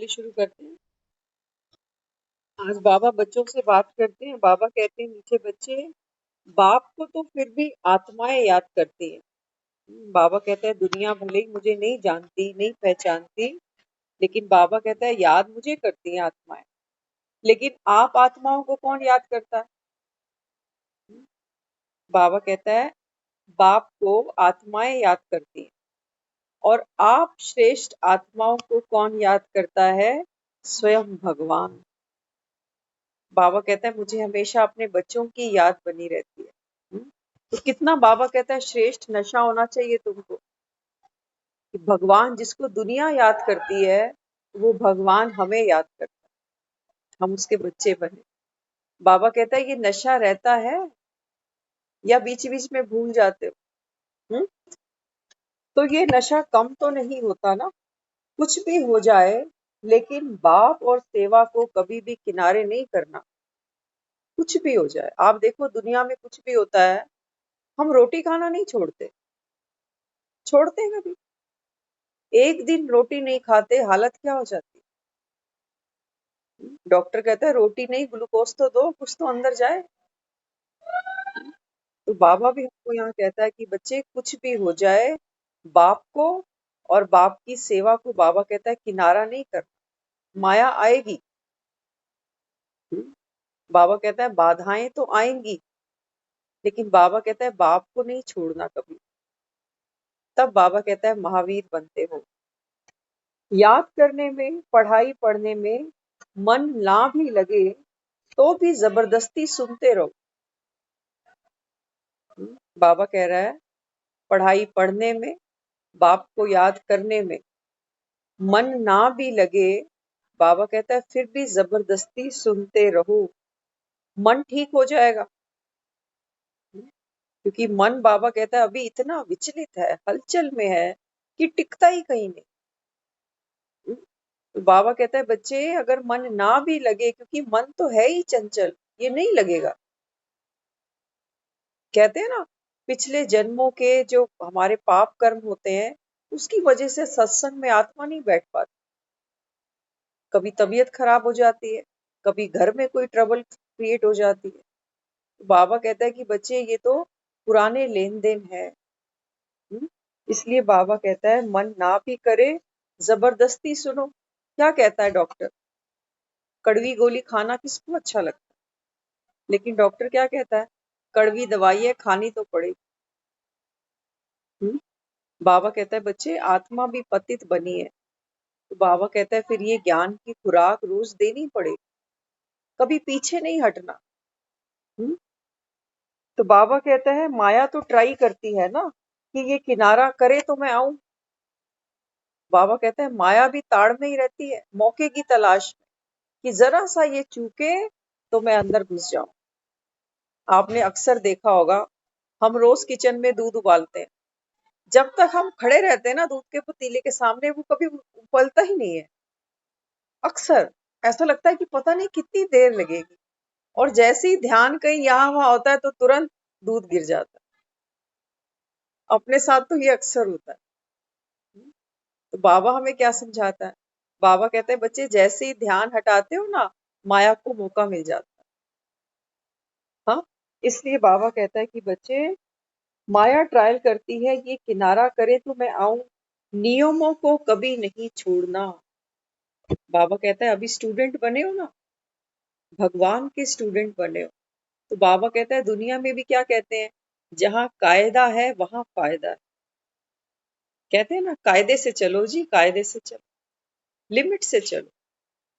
मामले शुरू करते हैं। आज बाबा बच्चों से बात करते हैं। बाबा कहते हैं, मीठे बच्चे, बाप को तो फिर भी आत्माएं याद करती हैं। बाबा कहते हैं, दुनिया भले ही मुझे नहीं जानती, नहीं पहचानती, लेकिन बाबा कहता है याद मुझे करती हैं आत्माएं। लेकिन आप आत्माओं को कौन याद करता है? बाबा कहता है, बाप को आत्माएं याद करती हैं। और आप श्रेष्ठ आत्माओं को कौन याद करता है? स्वयं भगवान। बाबा कहता है, मुझे हमेशा अपने बच्चों की याद बनी रहती है। तो कितना बाबा कहता है श्रेष्ठ नशा होना चाहिए तुमको कि भगवान जिसको दुनिया याद करती है, वो भगवान हमें याद करता है, हम उसके बच्चे बने। बाबा कहता है, ये नशा रहता है या बीच बीच में भूल जाते हो? हुँ? तो ये नशा कम तो नहीं होता ना। कुछ भी हो जाए, लेकिन बाप और सेवा को कभी भी किनारे नहीं करना। कुछ भी हो जाए, आप देखो दुनिया में कुछ भी होता है, हम रोटी खाना नहीं छोड़ते। छोड़ते हैं कभी? एक दिन रोटी नहीं खाते, हालत क्या हो जाती है? डॉक्टर कहता है रोटी नहीं, ग्लूकोज तो दो, कुछ तो अंदर जाए। तो बाबा भी हमको यहाँ कहता है कि बच्चे कुछ भी हो जाए, बाप को और बाप की सेवा को बाबा कहता है किनारा नहीं करना। माया आएगी। बाबा कहता है बाधाएं तो आएंगी, लेकिन बाबा कहता है बाप को नहीं छोड़ना कभी। तब बाबा कहता है महावीर बनते हो। याद करने में, पढ़ाई पढ़ने में मन ना भी लगे तो भी जबरदस्ती सुनते रहो। बाबा कह रहा है, पढ़ाई पढ़ने में, बाप को याद करने में मन ना भी लगे, बाबा कहता है फिर भी जबरदस्ती सुनते रहो। मन ठीक हो जाएगा। क्योंकि मन, बाबा कहता है, अभी इतना विचलित है, हलचल में है कि टिकता ही कहीं नहीं। तो बाबा कहता है बच्चे, अगर मन ना भी लगे, क्योंकि मन तो है ही चंचल, ये नहीं लगेगा। कहते हैं ना, पिछले जन्मों के जो हमारे पाप कर्म होते हैं, उसकी वजह से सत्संग में आत्मा नहीं बैठ पाती। कभी तबीयत खराब हो जाती है, कभी घर में कोई ट्रबल क्रिएट हो जाती है। तो बाबा कहता है कि बच्चे, ये तो पुराने लेन देन है। इसलिए बाबा कहता है मन ना भी करे, जबरदस्ती सुनो। क्या कहता है डॉक्टर? कड़वी गोली खाना किसको अच्छा लगता है? लेकिन डॉक्टर क्या कहता है? कड़वी दवाई है, खानी तो पड़ेगी। बाबा कहता है बच्चे, आत्मा भी पतित बनी है। तो बाबा कहता है फिर ये ज्ञान की खुराक रोज देनी पड़ेगी, कभी पीछे नहीं हटना। हम्म? तो बाबा कहता है माया तो ट्राई करती है ना कि ये किनारा करे तो मैं आऊं। बाबा कहता है माया भी ताड़ में ही रहती है, मौके की तलाश में, कि जरा सा ये चूके तो मैं अंदर घुस जाऊं। आपने अक्सर देखा होगा, हम रोज किचन में दूध उबालते हैं। जब तक हम खड़े रहते हैं ना दूध के पतीले के सामने, वो कभी उबलता ही नहीं है। अक्सर ऐसा लगता है कि पता नहीं कितनी देर लगेगी, और जैसे ही ध्यान कहीं यहाँ वहां होता है तो तुरंत दूध गिर जाता है। अपने साथ तो ये अक्सर होता है। तो बाबा हमें क्या समझाता है? बाबा कहते हैं बच्चे, जैसे ही ध्यान हटाते हो ना, माया को मौका मिल जाता है। हाँ, इसलिए बाबा कहता है कि बच्चे, माया ट्रायल करती है, ये किनारा करे तो मैं आऊं, नियमों को कभी नहीं छोड़ना। बाबा कहता है अभी स्टूडेंट बने हो ना, भगवान के स्टूडेंट बने हो। तो बाबा कहता है दुनिया में भी क्या कहते हैं, जहां कायदा है वहां फायदा है। कहते हैं ना, कायदे से चलो जी, कायदे से चलो, लिमिट से चलो।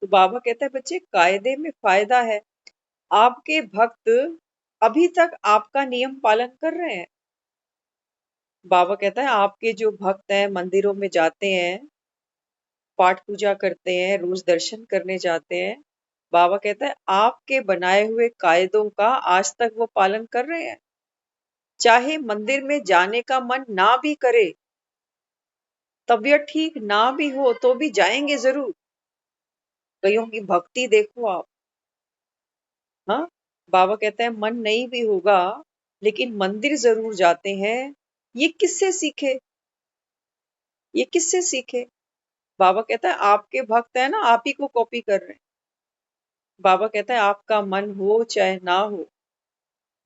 तो बाबा कहता है बच्चे, कायदे में फायदा है। आपके भक्त अभी तक आपका नियम पालन कर रहे हैं। बाबा कहता है आपके जो भक्त हैं, मंदिरों में जाते हैं, पाठ पूजा करते हैं, रोज दर्शन करने जाते हैं, बाबा कहता है आपके बनाए हुए कायदों का आज तक वो पालन कर रहे हैं। चाहे मंदिर में जाने का मन ना भी करे, तबीयत ठीक ना भी हो, तो भी जाएंगे जरूर। कईयों की भक्ति देखो आप। हाँ, बाबा कहता है मन नहीं भी होगा, लेकिन मंदिर जरूर जाते हैं। ये किससे सीखे? ये किससे सीखे? बाबा कहता है आपके भक्त है ना, आप ही को कॉपी कर रहे हैं। बाबा कहता है आपका मन हो चाहे ना हो,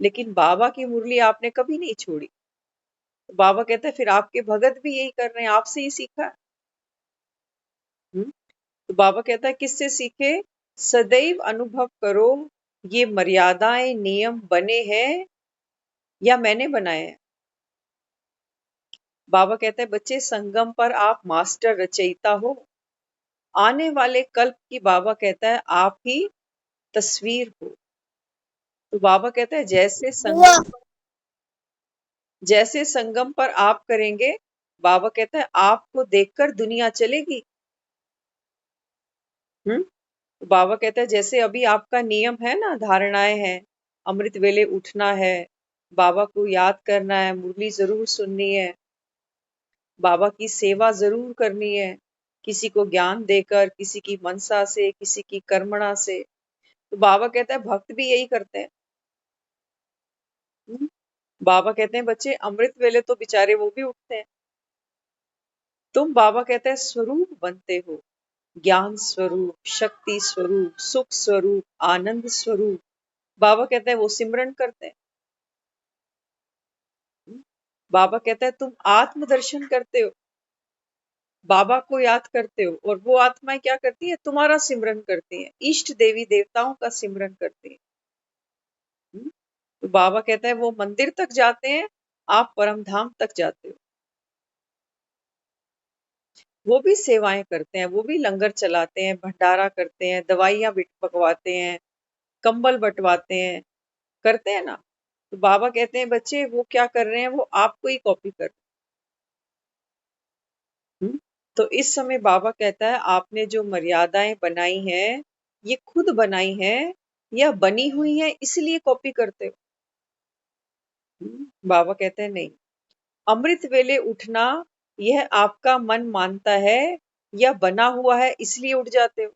लेकिन बाबा की मुरली आपने कभी नहीं छोड़ी। तो बाबा कहता है फिर आपके भगत भी यही कर रहे हैं, आपसे ही सीखा है। तो बाबा कहता है किससे सीखे? सदैव अनुभव करो ये मर्यादाएं नियम बने हैं या मैंने बनाए हैं। बाबा कहता है बच्चे संगम पर आप मास्टर रचयिता हो, आने वाले कल्प की बाबा कहता है आप ही तस्वीर हो। तो बाबा कहता है जैसे संगम पर आप करेंगे, बाबा कहता है आपको देखकर दुनिया चलेगी। तो बाबा कहता है जैसे अभी आपका नियम है ना, धारणाएं हैं, अमृत वेले उठना है, बाबा को याद करना है, मुरली जरूर सुननी है, बाबा की सेवा जरूर करनी है, किसी को ज्ञान देकर, किसी की मनसा से, किसी की कर्मणा से। तो बाबा कहता है भक्त भी यही करते हैं। हम्म, बाबा कहते हैं बच्चे अमृत वेले तो बेचारे वो भी उठते हैं। तुम बाबा कहते हैं स्वरूप बनते हो, ज्ञान स्वरूप, शक्ति स्वरूप, सुख स्वरूप, आनंद स्वरूप। बाबा कहते हैं वो सिमरन करते हैं। बाबा कहता है तुम आत्मदर्शन करते हो, बाबा को याद करते हो, और वो आत्माएं क्या करती है? तुम्हारा सिमरन करती है, इष्ट देवी देवताओं का सिमरन करती है। तो बाबा कहता है वो मंदिर तक जाते हैं, आप परम धाम तक जाते हो। वो भी सेवाएं करते हैं, वो भी लंगर चलाते हैं, भंडारा करते हैं, दवाइयां पकवाते हैं, कंबल बंटवाते हैं, करते हैं ना। तो बाबा कहते हैं बच्चे वो क्या कर रहे हैं? वो आपको ही कॉपी कर रहे हैं। तो इस समय बाबा कहता है आपने जो मर्यादाएं बनाई हैं, ये खुद बनाई हैं या बनी हुई है इसलिए कॉपी करते हो? बाबा कहते हैं नहीं, अमृत वेले उठना यह आपका मन मानता है या बना हुआ है इसलिए उठ जाते हो?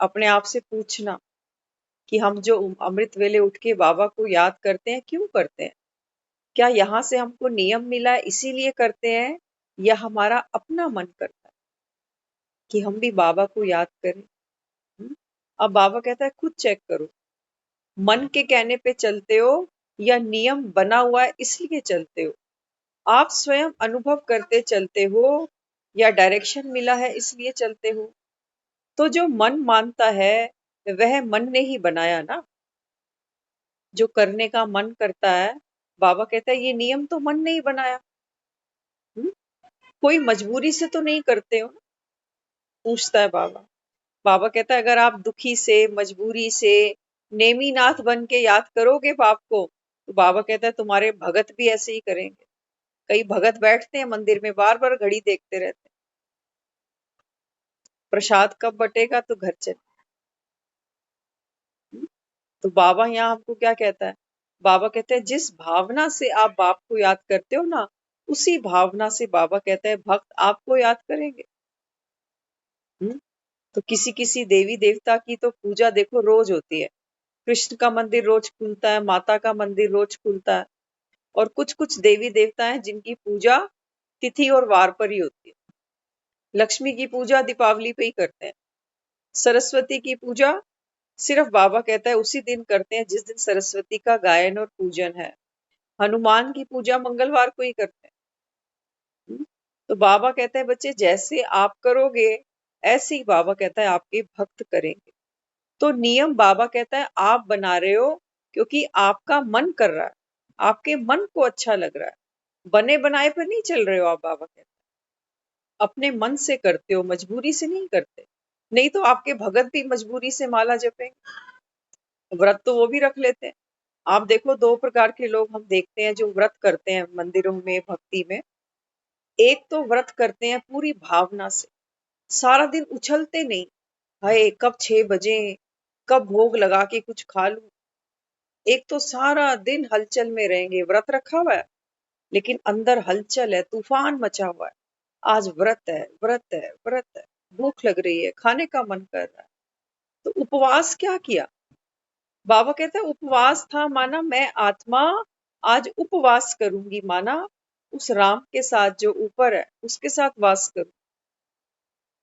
अपने आप से पूछना कि हम जो अमृत वेले उठ के बाबा को याद करते हैं, क्यों करते हैं? क्या यहाँ से हमको नियम मिला है इसीलिए करते हैं, या हमारा अपना मन करता है कि हम भी बाबा को याद करें? हम्म? अब बाबा कहता है खुद चेक करो, मन के कहने पे चलते हो या नियम बना हुआ है इसलिए चलते हो? आप स्वयं अनुभव करते चलते हो या डायरेक्शन मिला है इसलिए चलते हो? तो जो मन मानता है वह मन ने ही बनाया ना। जो करने का मन करता है, बाबा कहता है ये नियम तो मन ने ही बनाया। हम्म? कोई मजबूरी से तो नहीं करते हो ना? पूछता है बाबा। बाबा कहता है अगर आप दुखी से, मजबूरी से, नेमीनाथ बन के याद करोगे बाप को, तो बाबा कहता है तुम्हारे भगत भी ऐसे ही करेंगे। कई भगत बैठते हैं मंदिर में, बार बार घड़ी देखते रहते हैं, प्रसाद कब बटेगा तो घर चले। तो बाबा यहाँ हमको क्या कहता है? बाबा कहते हैं जिस भावना से आप बाप को याद करते हो ना, उसी भावना से बाबा कहते हैं भक्त आपको याद करेंगे। हम्म? तो किसी किसी देवी देवता की तो पूजा देखो रोज होती है। कृष्ण का मंदिर रोज खुलता है, माता का मंदिर रोज खुलता है, और कुछ कुछ देवी देवता हैं जिनकी पूजा तिथि और वार पर ही होती है। लक्ष्मी की पूजा दीपावली पे ही करते हैं। सरस्वती की पूजा सिर्फ बाबा कहता है उसी दिन करते हैं जिस दिन सरस्वती का गायन और पूजन है। हनुमान की पूजा मंगलवार को ही करते हैं। तो बाबा कहते हैं बच्चे जैसे आप करोगे, ऐसे ही बाबा कहता है आपके भक्त करेंगे। तो नियम बाबा कहता है आप बना रहे हो क्योंकि आपका मन कर रहा है, आपके मन को अच्छा लग रहा है, बने बनाए पर नहीं चल रहे हो आप। बाबा कहते हैं अपने मन से करते हो, मजबूरी से नहीं करते। नहीं तो आपके भगत भी मजबूरी से माला जपेंगे, व्रत तो वो भी रख लेते हैं। आप देखो दो प्रकार के लोग हम देखते हैं जो व्रत करते हैं मंदिरों में, भक्ति में। एक तो व्रत करते हैं पूरी भावना से, सारा दिन उछलते नहीं, हाय कब 6 बजे, कब भोग लगा के कुछ खा लूं। एक तो सारा दिन हलचल में रहेंगे, व्रत रखा हुआ है लेकिन अंदर हलचल है, तूफान मचा हुआ है। आज व्रत है, व्रत है, व्रत है, भूख लग रही है, खाने का मन कर रहा है। तो उपवास क्या किया? बाबा कहते हैं उपवास था माना मैं आत्मा आज उपवास करूंगी, माना उस राम के साथ जो ऊपर है उसके साथ वास करूं।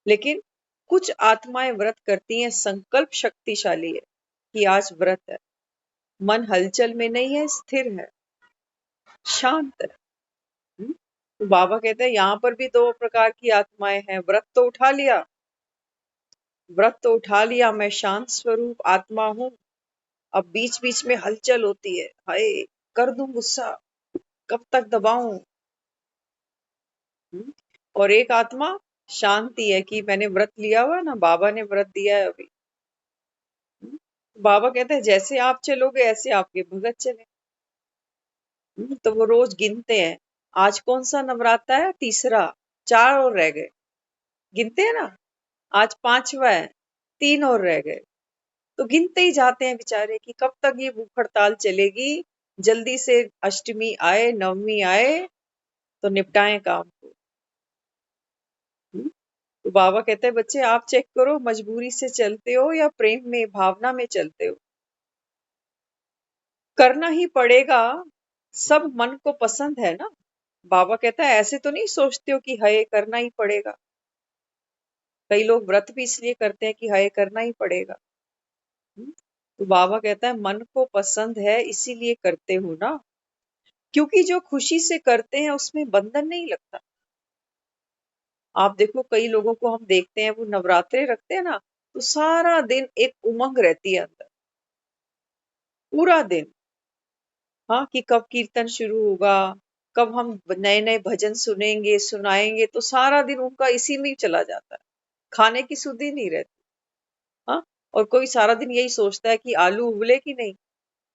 लेकिन कुछ आत्माएं व्रत करती हैं, संकल्प शक्तिशाली है कि आज व्रत है, मन हलचल में नहीं है, स्थिर है, शांत है। तो बाबा कहते हैं यहाँ पर भी दो प्रकार की आत्माएं हैं। व्रत तो उठा लिया, मैं शांत स्वरूप आत्मा हूँ। अब बीच बीच में हलचल होती है, हाय कर दूं गुस्सा, कब तक दबाऊं। हम्म, और एक आत्मा शांति है कि मैंने व्रत लिया हुआ है ना, बाबा ने व्रत दिया है अभी। हम्म, बाबा कहते हैं जैसे आप चलोगे ऐसे आपके भगत चले। तो वो रोज गिनते हैं, आज कौन सा नवरात्र है, तीसरा, 4 और रह गए, गिनते हैं ना, आज 5वां है, 3 और रह गए। तो गिनते ही जाते हैं बेचारे कि कब तक ये भूख हड़ताल चलेगी, जल्दी से अष्टमी आए, नवमी आए तो निपटाएं काम को। हम्म, तो बाबा कहते हैं बच्चे आप चेक करो, मजबूरी से चलते हो या प्रेम में, भावना में चलते हो। करना ही पड़ेगा, सब मन को पसंद है ना। बाबा कहता है ऐसे तो नहीं सोचते हो कि हाय करना ही पड़ेगा। कई लोग व्रत भी इसलिए करते हैं कि हाय करना ही पड़ेगा। तो बाबा कहता है मन को पसंद है इसीलिए करते हो ना, क्योंकि जो खुशी से करते हैं उसमें बंधन नहीं लगता। आप देखो कई लोगों को हम देखते हैं, वो नवरात्रे रखते हैं ना, तो सारा दिन एक उमंग रहती है अंदर, पूरा दिन। हाँ, कि कब कीर्तन शुरू होगा, कब हम नए नए भजन सुनेंगे सुनाएंगे, तो सारा दिन उनका इसी में ही चला जाता है, खाने की सुधि नहीं रहती। हाँ, और कोई सारा दिन यही सोचता है कि आलू उबले कि नहीं,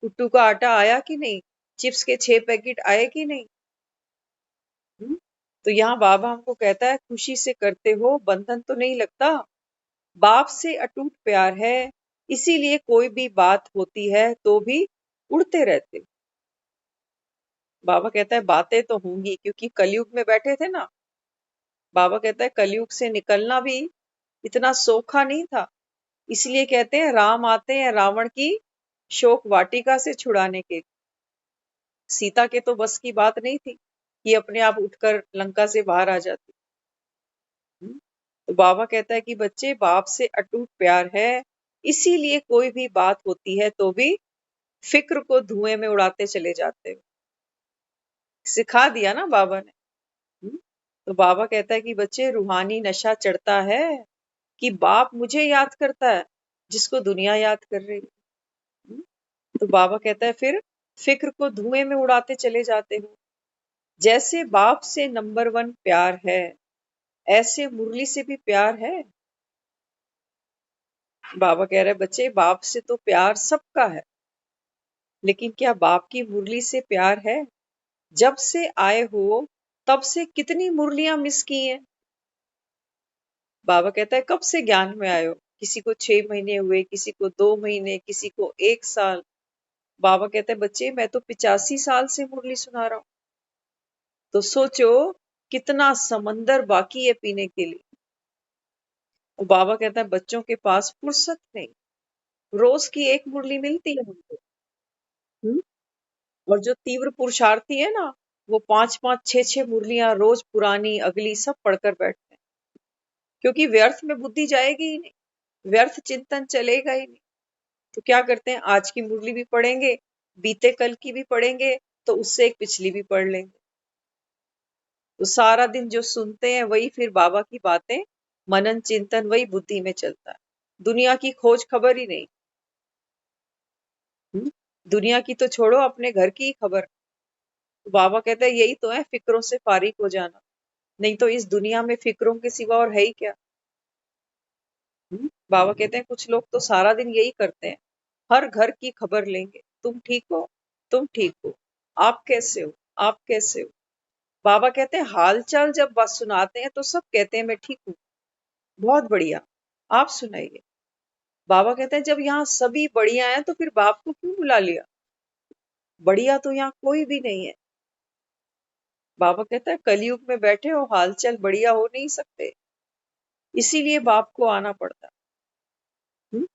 कुट्टू का आटा आया कि नहीं, चिप्स के 6 पैकेट आए कि नहीं। हम्म, तो यहाँ बाबा हमको कहता है खुशी से करते हो, बंधन तो नहीं लगता, बाप से अटूट प्यार है, इसीलिए कोई भी बात होती है तो भी उड़ते रहते हो। बाबा कहता है बातें तो होंगी, क्योंकि कलयुग में बैठे थे ना। बाबा कहता है कलयुग से निकलना भी इतना सोखा नहीं था, इसलिए कहते हैं राम आते हैं रावण की शोक वाटिका से छुड़ाने के। सीता के तो बस की बात नहीं थी कि अपने आप उठकर लंका से बाहर आ जाती। हम्म, तो बाबा कहता है कि बच्चे बाप से अटूट प्यार है, इसीलिए कोई भी बात होती है तो भी फिक्र को धुएं में उड़ाते चले जाते हो। सिखा दिया ना बाबा ने। हम्म, तो बाबा कहता है कि बच्चे रूहानी नशा चढ़ता है कि बाप मुझे याद करता है जिसको दुनिया याद कर रही है। हम्म, तो बाबा कहता है फिर फिक्र को धुएं में उड़ाते चले जाते हो। जैसे बाप से नंबर 1 प्यार है, ऐसे मुरली से भी प्यार है। बाबा कह रहे हैं बच्चे बाप से तो प्यार सबका है, लेकिन क्या बाप की मुरली से प्यार है? जब से आए हो तब से कितनी मुरलियां मिस की हैं। बाबा कहता है कब से ज्ञान में आए हो? किसी को 6 महीने हुए, किसी को 2 महीने, किसी को 1 साल। बाबा कहते हैं बच्चे मैं तो 85 साल से मुरली सुना रहा हूँ। तो सोचो कितना समंदर बाकी है पीने के लिए। और बाबा कहता है बच्चों के पास फुर्सत नहीं, रोज की एक मुरली मिलती है उनको। हम्म? और जो तीव्र पुरुषार्थी है ना, वो 5-5 6-6 मुरलियां रोज पुरानी अगली सब पढ़कर बैठते हैं, क्योंकि व्यर्थ में बुद्धि जाएगी ही नहीं, व्यर्थ चिंतन चलेगा ही नहीं। तो क्या करते हैं, आज की मुरली भी पढ़ेंगे, बीते कल की भी पढ़ेंगे, तो उससे एक पिछली भी पढ़ लेंगे। तो सारा दिन जो सुनते हैं वही फिर बाबा की बातें, मनन चिंतन वही बुद्धि में चलता है, दुनिया की खोज खबर ही नहीं। हम्म? दुनिया की तो छोड़ो, अपने घर की ही खबर। तो बाबा कहते हैं यही तो है फिक्रों से फारिग हो जाना, नहीं तो इस दुनिया में फिक्रों के सिवा और है ही क्या। बाबा कहते हैं कुछ लोग तो सारा दिन यही करते हैं, हर घर की खबर लेंगे, तुम ठीक हो, तुम ठीक हो, आप कैसे हो, आप कैसे हो। बाबा कहते हैं हाल चाल जब बात सुनाते हैं तो सब कहते हैं मैं ठीक हूँ, बहुत बढ़िया, आप सुनाइए। बाबा कहते हैं जब यहाँ सभी बढ़िया हैं तो फिर बाप को क्यों बुला लिया, बढ़िया तो यहाँ कोई भी नहीं है। बाबा कहता है कलयुग में बैठे हो, हालचाल बढ़िया हो नहीं सकते, इसीलिए बाप को आना पड़ता। हम्म?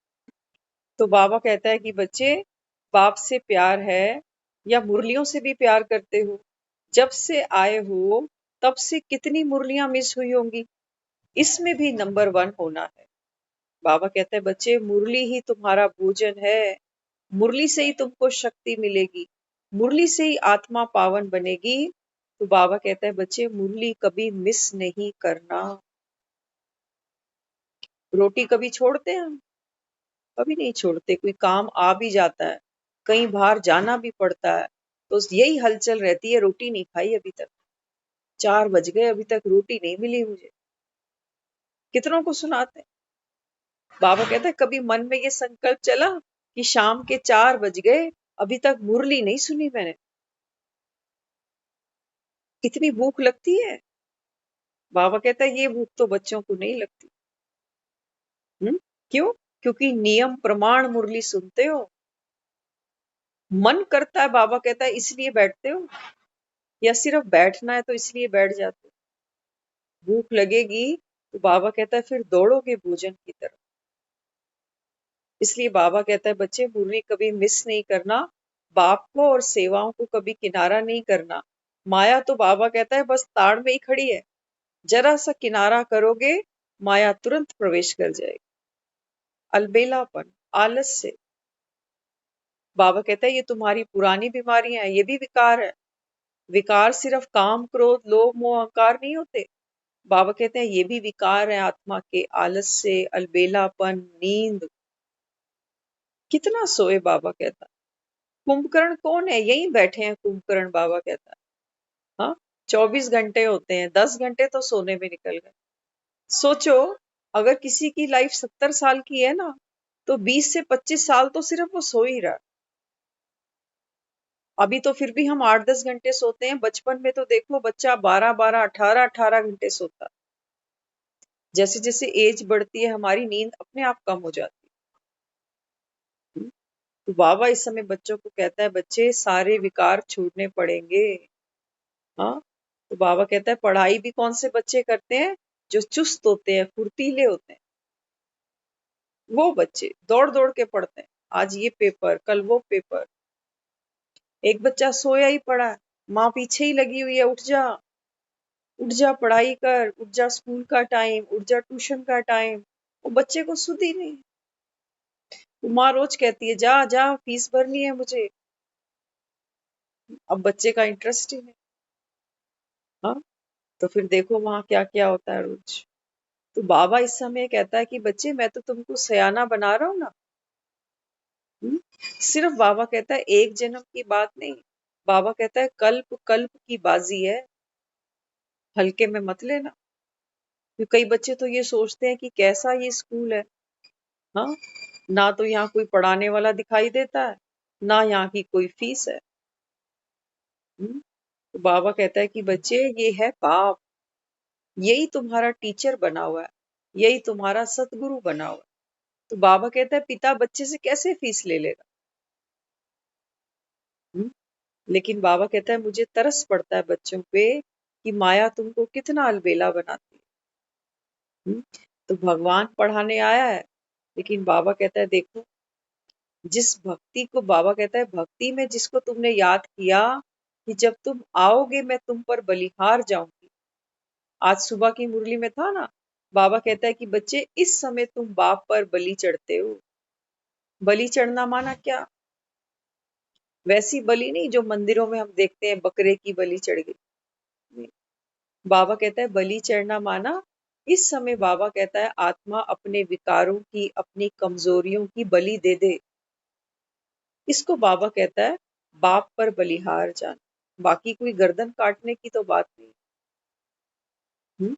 तो बाबा कहता है कि बच्चे बाप से प्यार है या मुरलियों से भी प्यार करते हो? जब से आए हो तब से कितनी मुरलियां मिस हुई होंगी। इसमें भी नंबर 1 होना है। बाबा कहते हैं बच्चे मुरली ही तुम्हारा भोजन है, मुरली से ही तुमको शक्ति मिलेगी, मुरली से ही आत्मा पावन बनेगी। तो बाबा कहते हैं बच्चे मुरली कभी मिस नहीं करना। रोटी कभी छोड़ते हैं हम? कभी नहीं छोड़ते। कोई काम आ भी जाता है, कहीं बाहर जाना भी पड़ता है, तो यही हलचल रहती है, रोटी नहीं खाई अभी तक, 4 बज गए अभी तक रोटी नहीं मिली मुझे। कितनों को सुनाते हैं। बाबा कहते हैं कभी मन में ये संकल्प चला कि शाम के 4 बज गए अभी तक मुरली नहीं सुनी मैंने। कितनी भूख लगती है। बाबा कहता है ये भूख तो बच्चों को नहीं लगती। क्यों? क्योंकि नियम प्रमाण मुरली सुनते हो। मन करता है, बाबा कहता है इसलिए बैठते हो, या सिर्फ बैठना है तो इसलिए बैठ जाते हो। भूख लगेगी तो बाबा कहता है फिर दौड़ोगे भोजन की तरफ। इसलिए बाबा कहता है बच्चे मुरली कभी मिस नहीं करना, बाप को और सेवाओं को कभी किनारा नहीं करना। माया तो बाबा कहता है बस ताड़ में ही खड़ी है, जरा सा किनारा करोगे माया तुरंत प्रवेश कर जाएगी। अलबेलापन, आलस से। बाबा कहता है ये तुम्हारी पुरानी बीमारियां हैं, ये भी विकार है। विकार सिर्फ काम, क्रोध, लोभ, मोह, अहंकार नहीं होते। बाबा कहते हैं ये भी विकार है आत्मा के, आलस से, अलबेलापन, नींद। कितना सोए बाबा कहता है। कुंभकर्ण कौन है? यही बैठे हैं कुंभकर्ण। बाबा कहता है हाँ, 24 घंटे होते हैं, 10 घंटे तो सोने में निकल गए। सोचो, अगर किसी की लाइफ 70 साल की है ना, तो 20 से 25 साल तो सिर्फ वो सो ही रहा। अभी तो फिर भी हम 8-10 घंटे सोते हैं। बचपन में तो देखो बच्चा 12-12, 18-18 घंटे सोता। जैसे जैसे एज बढ़ती है हमारी नींद अपने आप कम हो जाती है। तो बाबा इस समय बच्चों को कहता है बच्चे सारे विकार छोड़ने पड़ेंगे। हाँ, तो बाबा कहता है पढ़ाई भी कौन से बच्चे करते हैं? जो चुस्त होते हैं, फुर्तीले होते हैं। वो बच्चे दौड़ दौड़ के पढ़ते हैं, आज ये पेपर कल वो पेपर। एक बच्चा सोया ही पड़ा है, माँ पीछे ही लगी हुई है, उठ जा, उठ जा, पढ़ाई कर, उठ जा, स्कूल का टाइम, उठ जा, ट्यूशन का टाइम। वो बच्चे को सुध ही नहीं। वो माँ रोज कहती है जा जा फीस भरनी है मुझे। अब बच्चे का इंटरेस्ट ही नहीं। हाँ, तो फिर देखो वहां क्या क्या होता है रोज। तो बाबा इस समय कहता है कि बच्चे मैं तो तुमको सयाना बना रहा हूं ना। हम्म? सिर्फ बाबा कहता है एक जन्म की बात नहीं। बाबा कहता है कल्प कल्प की बाजी है, हल्के में मत लेना। क्योंकि कई बच्चे तो ये सोचते हैं कि कैसा ये स्कूल है। हाँ, ना तो यहाँ कोई पढ़ाने वाला दिखाई देता है, ना यहाँ की कोई फीस है। तो बाबा कहता है कि बच्चे ये है बाप, यही तुम्हारा टीचर बना हुआ है, यही तुम्हारा सतगुरु बना हुआ है। तो बाबा कहता है पिता बच्चे से कैसे फीस ले लेगा। हम्म? लेकिन बाबा कहता है मुझे तरस पड़ता है बच्चों पे कि माया तुमको कितना अलबेला बनाती है। तो भगवान पढ़ाने आया है, लेकिन बाबा कहता है देखो, जिस भक्ति को बाबा कहता है भक्ति में जिसको तुमने याद किया कि जब तुम आओगे मैं तुम पर बलिहार जाऊंगी। आज सुबह की मुरली में था ना, बाबा कहता है कि बच्चे इस समय तुम बाप पर बलि चढ़ते हो। बलि चढ़ना माना क्या? वैसी बलि नहीं जो मंदिरों में हम देखते हैं, बकरे की बलि चढ़ गई। नहीं। बाबा कहता है बलि चढ़ना माना इस समय बाबा कहता है आत्मा अपने विकारों की, अपनी कमजोरियों की बलि दे दे। इसको बाबा कहता है बाप पर बलिहार जाना। बाकी कोई गर्दन काटने की तो बात नहीं। हम्म?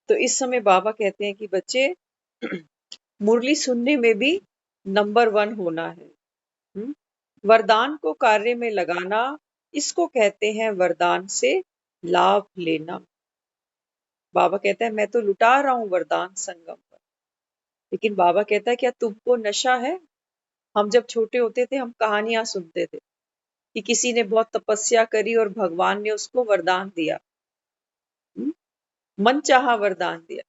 तो इस समय बाबा कहते हैं कि बच्चे मुरली सुनने में भी नंबर 1 होना है। हम्म? वरदान को कार्य में लगाना, इसको कहते हैं वरदान से लाभ लेना। बाबा कहता है मैं तो लुटा रहा हूं वरदान संगम पर। लेकिन बाबा कहता है क्या तुमको नशा है? हम जब छोटे होते थे हम कहानियां सुनते थे कि किसी ने बहुत तपस्या करी और भगवान ने उसको वरदान दिया। हम्म? मन चाहा वरदान दिया।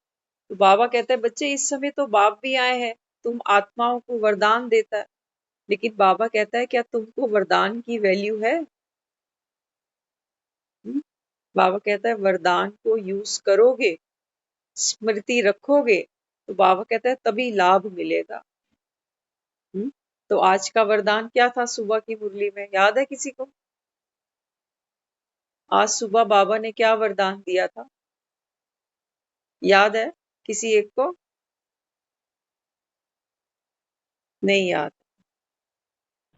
तो बाबा कहता है बच्चे इस समय तो बाप भी आए हैं, तुम आत्माओं को वरदान देता है। लेकिन बाबा कहता है क्या तुमको वरदान की वैल्यू है? हम्म? बाबा कहता है वरदान को यूज करोगे स्मृति रखोगे तो बाबा कहता है तभी लाभ मिलेगा। तो आज का वरदान क्या था सुबह की मुरली में, याद है किसी को? आज सुबह बाबा ने क्या वरदान दिया था, याद है किसी एक को? नहीं याद।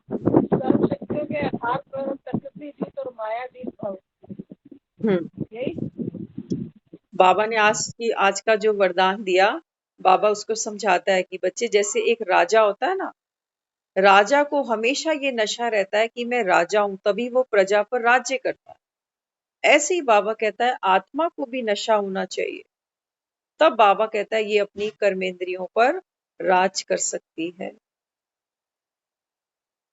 सर्व शक्तियों के आत्म प्रकृति जीत और माया जीत भव, यही बाबा ने आज का जो वरदान दिया, बाबा उसको समझाता है कि बच्चे जैसे एक राजा होता है ना, राजा को हमेशा ये नशा रहता है कि मैं राजा हूं, तभी वो प्रजा पर राज्य करता है। ऐसे ही बाबा कहता है आत्मा को भी नशा होना चाहिए, तब बाबा कहता है ये अपनी कर्मेंद्रियों पर राज कर सकती है।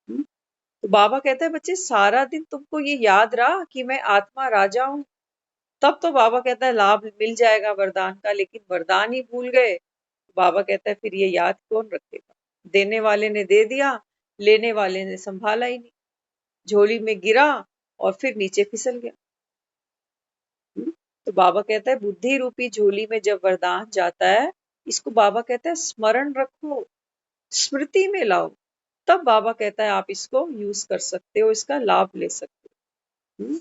तो बाबा कहता है बच्चे बाबा दिन तुमको ये याद रहा कि मैं आत्मा राजा हूं, तब तो बाबा कहता है लाभ मिल जाएगा वरदान का, लेकिन वरदान ही भूल गए, बाबा कहता है फिर ये याद कौन रखेगा? देने वाले ने दे दिया, लेने वाले ने संभाला ही नहीं, झोली में गिरा और फिर नीचे फिसल गया। तो बाबा कहता है बुद्धि रूपी झोली में जब वरदान जाता है, इसको बाबा कहता है स्मरण रखो, स्मृति में लाओ, तब बाबा कहता है आप इसको यूज कर सकते हो, इसका लाभ ले सकते हो।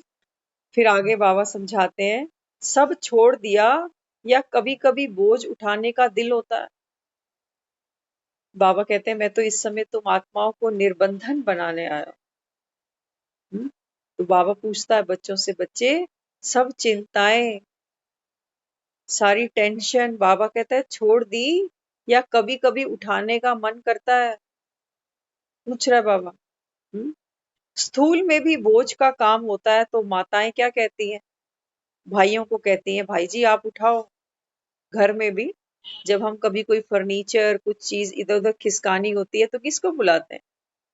फिर आगे बाबा समझाते हैं सब छोड़ दिया या कभी कभी बोझ उठाने का दिल होता है। बाबा कहते हैं मैं तो इस समय तुम आत्माओं को निर्बंधन बनाने आया हूं। तो बाबा पूछता है बच्चों से, बच्चे सब चिंताएं, सारी टेंशन बाबा कहता है छोड़ दी या कभी कभी उठाने का मन करता है, पूछ रहा है बाबा। हम्म? स्थूल में भी बोझ का काम होता है तो माताएं क्या कहती हैं, भाइयों को कहती हैं भाई जी आप उठाओ। घर में भी जब हम कभी कोई फर्नीचर कुछ चीज इधर उधर खिसकानी होती है तो किसको बुलाते हैं?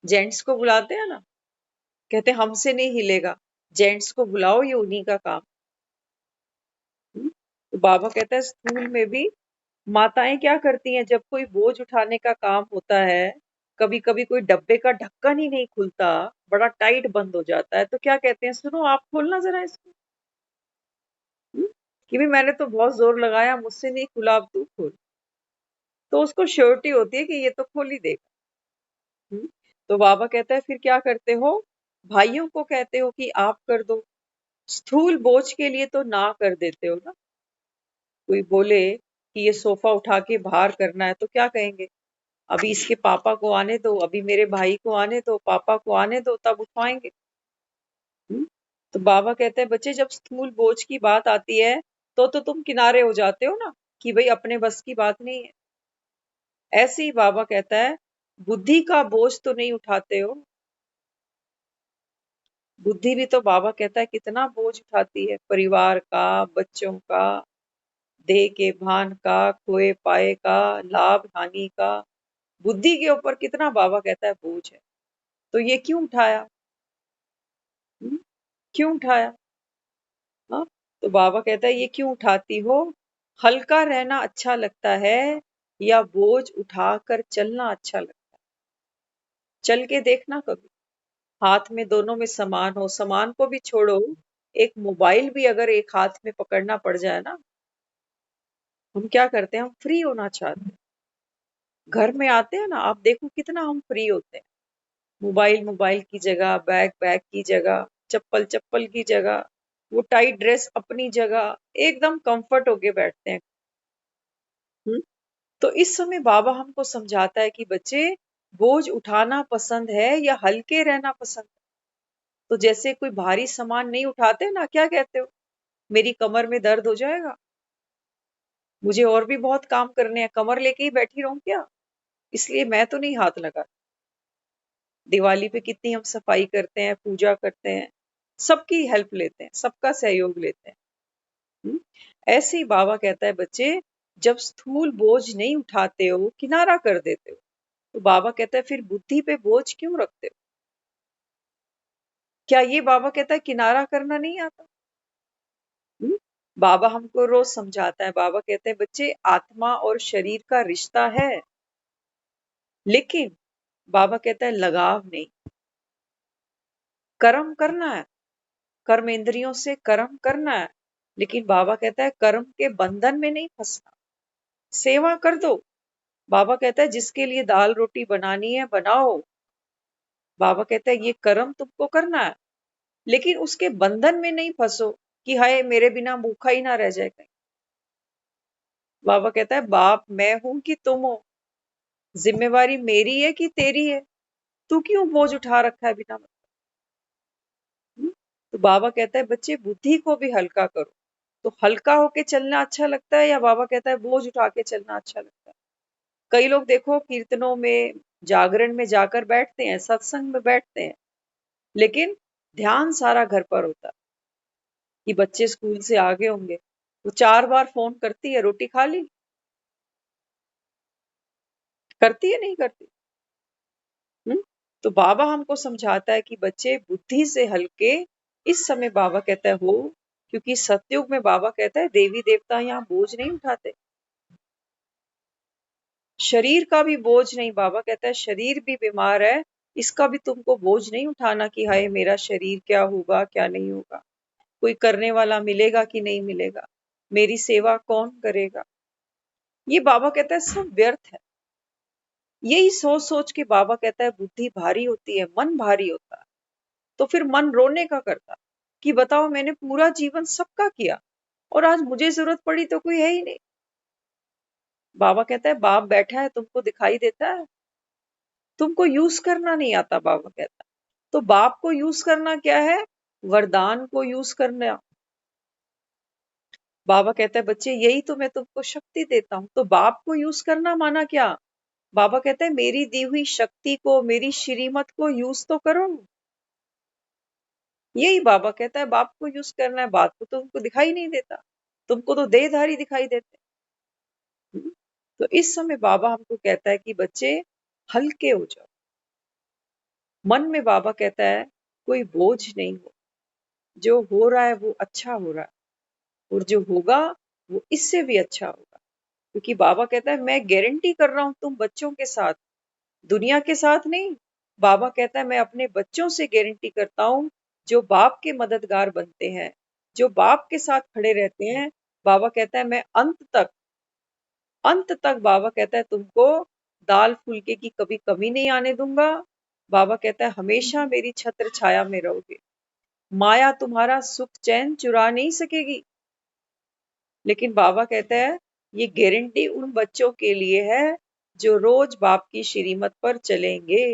जेंट्स को बुलाते हैं ना, कहते हैं हमसे नहीं हिलेगा, जेंट्स को बुलाओ ये उन्हीं का काम। तो बाबा कहता है स्कूल में भी माताएं क्या करती हैं, जब कोई बोझ उठाने का काम होता है, कभी कभी कोई डब्बे का ढक्कन ही नहीं खुलता, बड़ा टाइट बंद हो जाता है, तो क्या कहते हैं सुनो आप खोलना जरा इसको। हम्म? कि भी मैंने तो बहुत जोर लगाया मुझसे नहीं खुला, अब तू खोल। तो उसको श्योरिटी होती है कि ये तो खोल ही देगा। तो बाबा कहता है फिर क्या करते हो, भाइयों को कहते हो कि आप कर दो, स्थूल बोझ के लिए तो ना कर देते हो ना। कोई बोले कि ये सोफा उठा के बाहर करना है तो क्या कहेंगे, अभी इसके पापा को आने दो, अभी मेरे भाई को आने दो, पापा को आने दो, तब उठवाएंगे। हम्म? तो बाबा कहते हैं बच्चे जब स्थूल बोझ की बात आती है तो तुम किनारे हो जाते हो ना, कि भाई अपने बस की बात नहीं है। ऐसे ही बाबा कहता है बुद्धि का बोझ तो नहीं उठाते हो, बुद्धि भी तो बाबा कहता है कितना बोझ उठाती है, परिवार का, बच्चों का, देह के भान का, खोए पाए का, लाभ हानि का, बुद्धि के ऊपर कितना बाबा कहता है बोझ है। तो ये क्यों उठाया? हम्म? क्यों उठाया? हाँ? तो बाबा कहता है ये क्यों उठाती हो, हल्का रहना अच्छा लगता है या बोझ उठाकर चलना अच्छा लगता है? चल के देखना कभी, हाथ में दोनों में समान हो, समान को भी छोड़ो, एक मोबाइल भी अगर एक हाथ में पकड़ना पड़ जाए ना, हम क्या करते हैं, हम फ्री होना चाहते हैं। घर में आते हैं ना, आप देखो कितना हम फ्री होते हैं, मोबाइल मोबाइल की जगह, बैग बैग की जगह, चप्पल चप्पल की जगह, वो टाइट ड्रेस अपनी जगह, एकदम कंफर्ट होके बैठते हैं। हम्म? तो इस समय बाबा हमको समझाता है कि बच्चे बोझ उठाना पसंद है या हल्के रहना पसंद है? तो जैसे कोई भारी सामान नहीं उठाते ना, क्या कहते हो, मेरी कमर में दर्द हो जाएगा, मुझे और भी बहुत काम करने हैं, कमर लेके ही बैठी रहूं क्या? इसलिए मैं तो नहीं हाथ लगा। दिवाली पे कितनी हम सफाई करते हैं, पूजा करते हैं, सबकी हेल्प लेते हैं, सबका सहयोग लेते हैं। हम्म? ऐसे ही बाबा कहता है बच्चे जब स्थूल बोझ नहीं उठाते हो, किनारा कर देते हो, तो बाबा कहता है फिर बुद्धि पे बोझ क्यों रखते हो? क्या ये बाबा कहता है किनारा करना नहीं आता? हम्म? बाबा हमको रोज समझाता है, बाबा कहते हैं बच्चे आत्मा और शरीर का रिश्ता है, लेकिन बाबा कहता है लगाव नहीं, कर्म करना है, कर्म इंद्रियों से कर्म करना है, लेकिन बाबा कहता है कर्म के बंधन में नहीं फंसना, सेवा कर दो। बाबा कहता है जिसके लिए दाल रोटी बनानी है बनाओ। बाबा कहता है ये कर्म तुमको करना है, लेकिन उसके बंधन में नहीं फंसो कि हाय मेरे बिना भूखा ही ना रह जाए कहीं। बाबा कहता है बाप मैं हूं कि तुम हो, जिम्मेवारी मेरी है कि तेरी है, तू क्यों बोझ उठा रखा है बिना मतलब। तो बाबा कहता है बच्चे बुद्धि को भी हल्का करो। तो हल्का होके चलना अच्छा लगता है या बाबा कहता है बोझ उठा के चलना अच्छा लगता है? कई लोग देखो कीर्तनों में, जागरण में जाकर बैठते हैं, सत्संग में बैठते हैं, लेकिन ध्यान सारा घर पर होता है कि बच्चे स्कूल से आ गए होंगे। वो 4 बार फोन करती है, रोटी खा ली? करती है नहीं करती? हम्म? तो बाबा हमको समझाता है कि बच्चे बुद्धि से हल्के इस समय बाबा कहता है हो, क्योंकि सतयुग में बाबा कहता है देवी देवता यहाँ बोझ नहीं उठाते। शरीर का भी बोझ नहीं, बाबा कहता है शरीर भी बीमार है, इसका भी तुमको बोझ नहीं उठाना कि हाय मेरा शरीर क्या होगा क्या नहीं होगा, कोई करने वाला मिलेगा कि नहीं मिलेगा, मेरी सेवा कौन करेगा। ये बाबा कहता है सब व्यर्थ है। यही सोच सोच के बाबा कहता है बुद्धि भारी होती है, मन भारी होता है। तो फिर मन रोने का करता कि बताओ मैंने पूरा जीवन सबका किया और आज मुझे जरूरत पड़ी तो कोई है ही नहीं। बाबा कहता है बाप बैठा है तुमको दिखाई देता है, तुमको यूज करना नहीं आता। बाबा कहता है तो बाप को यूज करना क्या है? वरदान को यूज करना। बाबा कहता है बच्चे यही तो मैं तुमको शक्ति देता हूं, तो बाप को यूज करना माना क्या? बाबा कहता है मेरी दी हुई शक्ति को, मेरी श्रीमत को यूज तो करो। यही बाबा कहता है बाप को यूज करना है, बाप को तो तुमको दिखाई नहीं देता, तुमको तो देहधारी दिखाई देते हैं। तो इस समय बाबा हमको कहता है कि बच्चे हल्के हो जाओ। मन में बाबा कहता है कोई बोझ नहीं हो, जो हो रहा है वो अच्छा हो रहा है और जो होगा वो इससे भी अच्छा होगा। क्योंकि बाबा कहता है मैं गारंटी कर रहा हूं तुम बच्चों के साथ, दुनिया के साथ नहीं। बाबा कहता है मैं अपने बच्चों से गारंटी करता हूं, जो बाप के मददगार बनते हैं, जो बाप के साथ खड़े रहते हैं। बाबा कहता है मैं अंत तक बाबा कहता है तुमको दाल फुल्के की कभी कमी नहीं आने दूंगा। बाबा कहता है हमेशा मेरी छत्र छाया में रहोगे, माया तुम्हारा सुख चैन चुरा नहीं सकेगी। लेकिन बाबा कहता है ये गारंटी उन बच्चों के लिए है जो रोज बाप की श्रीमत पर चलेंगे।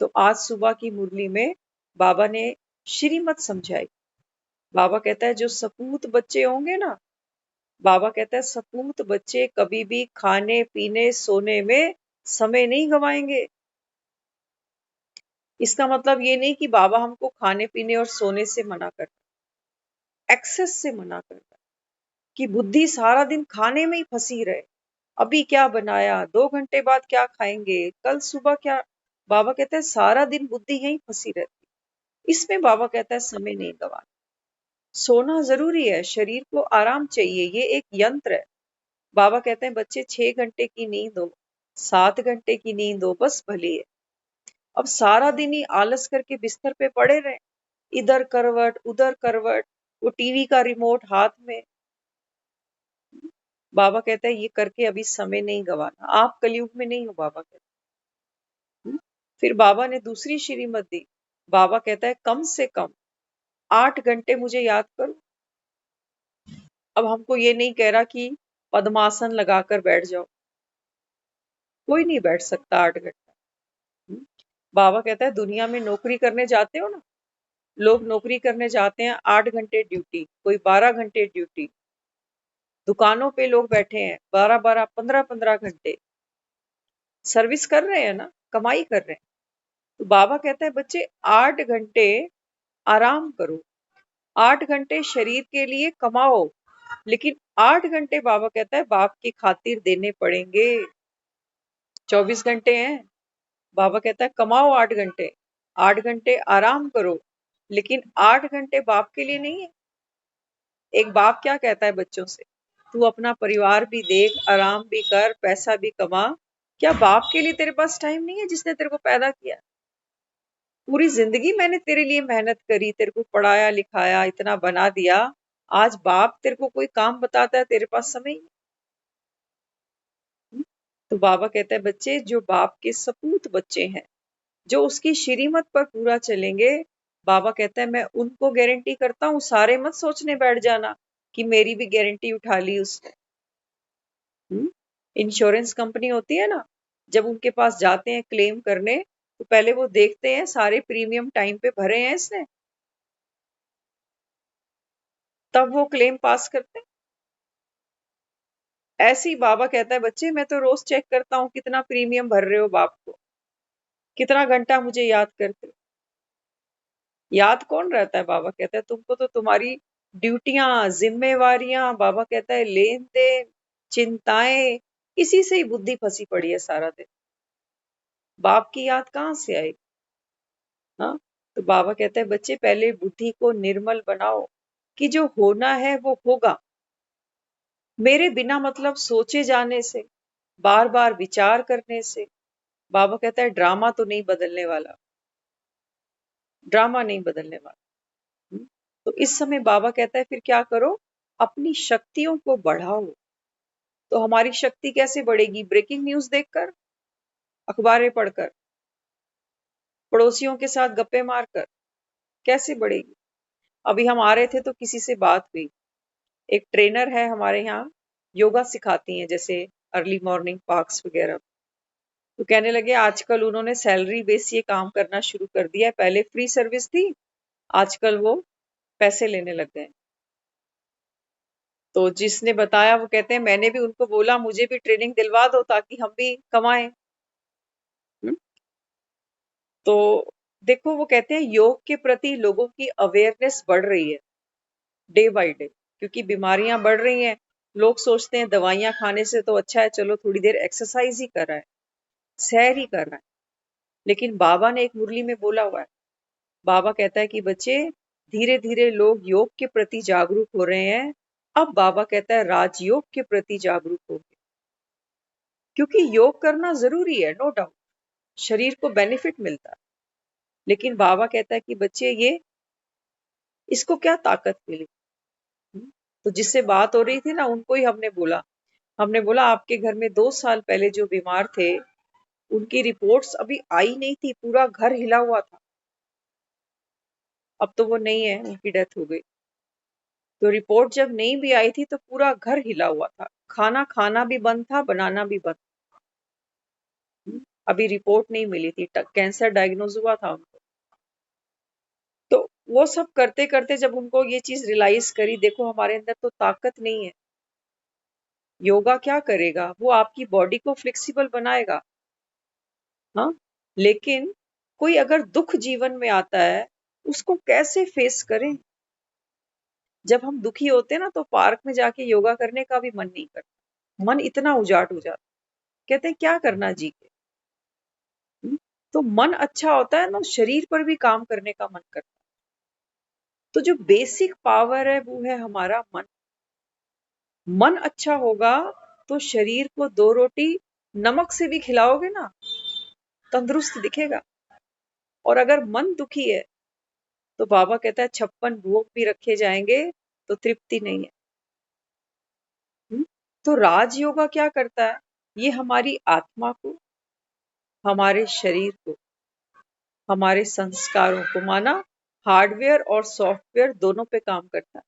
तो आज सुबह की मुरली में बाबा ने श्रीमत समझाई। बाबा कहता है जो सपूत बच्चे होंगे ना, बाबा कहता है सपूत बच्चे कभी भी खाने पीने सोने में समय नहीं गवाएंगे। इसका मतलब ये नहीं कि बाबा हमको खाने पीने और सोने से मना करता, एक्सेस से मना करता कि बुद्धि सारा दिन खाने में ही फंसी रहे। अभी क्या बनाया, 2 घंटे बाद क्या खाएंगे, कल सुबह क्या। बाबा कहता है सारा दिन बुद्धि यहीं फंसी रहती। इसमें बाबा कहता है समय नहीं गवाना। सोना जरूरी है, शरीर को आराम चाहिए, ये एक यंत्र है। बाबा कहते हैं बच्चे 6 घंटे की नींद हो, 7 घंटे की नींद हो बस भली है। अब सारा दिन ही आलस करके बिस्तर पे पड़े रहे, इधर करवट उधर करवट, वो टीवी का रिमोट हाथ में। बाबा कहता है ये करके अभी समय नहीं गवाना, आप कलयुग में नहीं हो। बाबा कहता है फिर बाबा ने दूसरी श्रीमत दी। बाबा कहता है कम से कम 8 घंटे मुझे याद करो। अब हमको ये नहीं कह रहा कि पद्मासन लगाकर बैठ जाओ, कोई नहीं बैठ सकता 8 घंटा। बाबा कहता है दुनिया में नौकरी करने जाते हो ना, लोग नौकरी करने जाते हैं 8 घंटे ड्यूटी, कोई 12 घंटे ड्यूटी। दुकानों पे लोग बैठे हैं 12-12, 15-15 घंटे सर्विस कर रहे हैं ना, कमाई कर रहे हैं। तो बाबा कहता है बच्चे 8 घंटे आराम करो, 8 घंटे शरीर के लिए कमाओ, लेकिन 8 घंटे बाबा कहता है बाप की खातिर देने पड़ेंगे। 24 घंटे हैं, बाबा कहता है कमाओ 8 घंटे, 8 घंटे आराम करो, लेकिन 8 घंटे बाप के लिए नहीं है। एक बाप क्या कहता है बच्चों से, तू अपना परिवार भी देख, आराम भी कर, पैसा भी कमा। क्या बाप के लिए तेरे पास टाइम नहीं है जिसने तेरे को पैदा किया? पूरी जिंदगी मैंने तेरे लिए मेहनत करी, तेरे को पढ़ाया लिखाया, इतना बना दिया, आज बाप तेरे को कोई काम बताता है, तेरे पास समय ही नहीं। तो बाबा कहता है बच्चे, जो बाप के सपूत बच्चे हैं, जो उसकी श्रीमत पर पूरा चलेंगे, बाबा कहता है मैं उनको गारंटी करता हूँ, सारे मत सोचने बैठ जाना कि मेरी भी गारंटी उठा ली उसने। इंश्योरेंस कंपनी होती है ना, जब उनके पास जाते हैं क्लेम करने, तो पहले वो देखते हैं सारे प्रीमियम टाइम पे भरे हैं इसने, तब वो क्लेम पास करते हैं। ऐसे ही बाबा कहता है बच्चे, मैं तो रोज चेक करता हूँ कितना प्रीमियम भर रहे हो बाप को, कितना घंटा मुझे याद करते हो। याद कौन रहता है? बाबा कहता है तुमको तो तुम्हारी ड्यूटियां, जिम्मेवारियां, बाबा कहता है लेन देन, चिंताएं, इसी से ही बुद्धि फंसी पड़ी है सारा दिन। बाप की याद कहाँ से आएगी? हाँ, तो बाबा कहता है बच्चे, पहले बुद्धि को निर्मल बनाओ कि जो होना है वो होगा। मेरे बिना मतलब सोचे जाने से, बार बार विचार करने से, बाबा कहता है ड्रामा तो नहीं बदलने वाला, ड्रामा नहीं बदलने वाला। तो इस समय बाबा कहता है फिर क्या करो, अपनी शक्तियों को बढ़ाओ। तो हमारी शक्ति कैसे बढ़ेगी? ब्रेकिंग न्यूज देखकर, अखबारें पढ़कर, पड़ोसियों के साथ गप्पे मारकर कैसे बढ़ेगी? अभी हम आ रहे थे तो किसी से बात हुई, एक ट्रेनर है हमारे यहाँ, योगा सिखाती हैं जैसे अर्ली मॉर्निंग पार्क्स वगैरह। तो कहने लगे आजकल उन्होंने सैलरी बेस ये काम करना शुरू कर दिया है, पहले फ्री सर्विस थी, आजकल वो पैसे लेने लग गए। तो जिसने बताया वो कहते हैं मैंने भी उनको बोला मुझे भी ट्रेनिंग दिलवा दो ताकि हम भी कमाएं। हम्म? तो देखो, वो कहते हैं योग के प्रति लोगों की अवेयरनेस बढ़ रही है डे बाय डे, क्योंकि बीमारियां बढ़ रही हैं। लोग सोचते हैं दवाइयां खाने से तो अच्छा है चलो थोड़ी देर एक्सरसाइज ही कर रहा है, सैर ही कर रहा है। लेकिन बाबा ने एक मुरली में बोला हुआ है, बाबा कहता है कि बच्चे, धीरे धीरे लोग योग के प्रति जागरूक हो रहे हैं। अब बाबा कहता है राजयोग के प्रति जागरूक हो गए, क्योंकि योग करना जरूरी है, नो डाउट, शरीर को बेनिफिट मिलता है। लेकिन बाबा कहता है कि बच्चे, ये इसको क्या ताकत मिली? तो जिससे बात हो रही थी ना, उनको ही हमने बोला आपके घर में 2 साल पहले जो बीमार थे, उनकी रिपोर्ट्स अभी आई नहीं थी, पूरा घर हिला हुआ था। अब तो वो नहीं है, उनकी डेथ हो गई। तो रिपोर्ट जब नहीं भी आई थी तो पूरा घर हिला हुआ था, खाना खाना भी बंद था, बनाना भी बंद। अभी रिपोर्ट नहीं मिली थी, कैंसर डायग्नोज हुआ था उनको। तो वो सब करते करते जब उनको ये चीज रियलाइज करी, देखो हमारे अंदर तो ताकत नहीं है। योगा क्या करेगा? वो आपकी बॉडी को फ्लेक्सिबल बनाएगा, हाँ, लेकिन कोई अगर दुख जीवन में आता है, उसको कैसे फेस करें? जब हम दुखी होते हैं ना, तो पार्क में जाके योगा करने का भी मन नहीं करता, मन इतना उजाट हो जाता, कहते हैं क्या करना जी के। तो मन अच्छा होता है ना, शरीर पर भी काम करने का मन करता है। तो जो बेसिक पावर है वो है हमारा मन। मन अच्छा होगा तो शरीर को 2 रोटी नमक से भी खिलाओगे ना, तंदुरुस्त दिखेगा। और अगर मन दुखी है, तो बाबा कहता है 56 भोग भी रखे जाएंगे तो तृप्ति नहीं है। तो राज योगा क्या करता है? ये हमारी आत्मा को, हमारे शरीर को, हमारे संस्कारों को, माना हार्डवेयर और सॉफ्टवेयर दोनों पे काम करता है।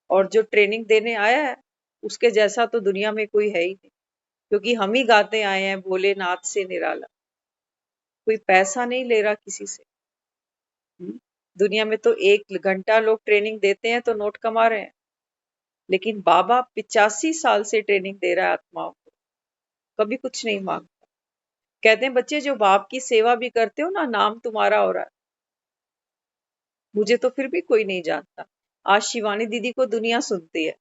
और जो ट्रेनिंग देने आया है, उसके जैसा तो दुनिया में कोई है ही नहीं, क्योंकि हम ही गाते आए हैं भोलेनाथ से निराला। कोई पैसा नहीं ले रहा किसी से। दुनिया में तो 1 घंटा लोग ट्रेनिंग देते हैं तो नोट कमा रहे हैं, लेकिन बाबा 85 साल से ट्रेनिंग दे रहा है आत्माओं को, कभी कुछ नहीं मांगता। कहते हैं बच्चे, जो बाप की सेवा भी करते हो ना, नाम तुम्हारा हो रहा है, मुझे तो फिर भी कोई नहीं जानता। आज शिवानी दीदी को दुनिया सुनती है,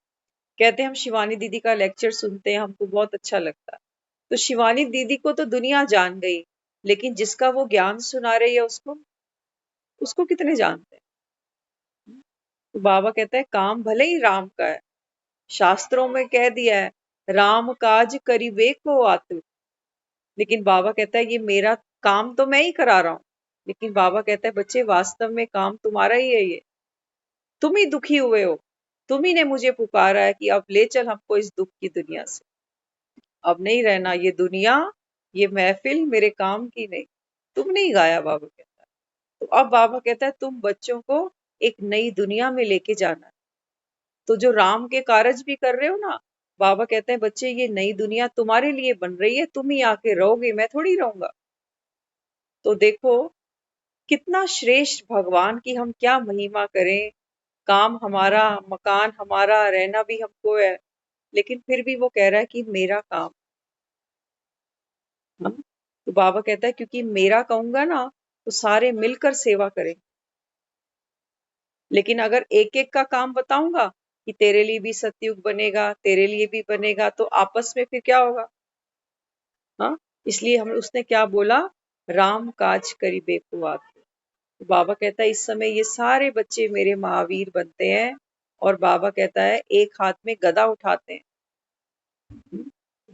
कहते हैं हम शिवानी दीदी का लेक्चर सुनते हैं, हमको बहुत अच्छा लगता है। तो शिवानी दीदी को तो दुनिया जान गई, लेकिन जिसका वो ज्ञान सुना रही है, उसको उसको कितने जानते हैं? तो बाबा कहता है काम भले ही राम का है, शास्त्रों में कह दिया है राम काज करिबे को आतुर, लेकिन बाबा कहता है ये मेरा काम तो मैं ही करा रहा हूं। लेकिन बाबा कहता है बच्चे, वास्तव में काम तुम्हारा ही है ये। तुम ही दुखी हुए हो, तुम ही ने मुझे पुकारा है कि अब ले चल हमको इस दुख की दुनिया से। अब नहीं रहना ये दुनिया, ये महफिल मेरे काम की नहीं। तुम नहीं गाया, बाबा कहता है। तो अब बाबा कहता है तुम बच्चों को एक नई दुनिया में लेके जाना है। तो जो राम के कारज भी कर रहे हो ना, बाबा कहते हैं बच्चे ये नई दुनिया तुम्हारे लिए बन रही है, तुम ही आके रहोगे, मैं थोड़ी रहूंगा। तो देखो कितना श्रेष्ठ भगवान की हम क्या महिमा करें। काम हमारा, मकान हमारा, रहना भी हमको है, लेकिन फिर भी वो कह रहा है कि मेरा काम। हाँ? तो बाबा कहता है क्योंकि मेरा कहूंगा ना तो सारे मिलकर सेवा करें, लेकिन अगर एक एक का काम बताऊंगा कि तेरे लिए भी सतयुग बनेगा, तेरे लिए भी बनेगा, तो आपस में फिर क्या होगा। हाँ, इसलिए हम उसने क्या बोला, राम काज करिबे को आतुर। तो बाबा कहता है इस समय ये सारे बच्चे मेरे महावीर बनते हैं, और बाबा कहता है एक हाथ में गदा उठाते हैं।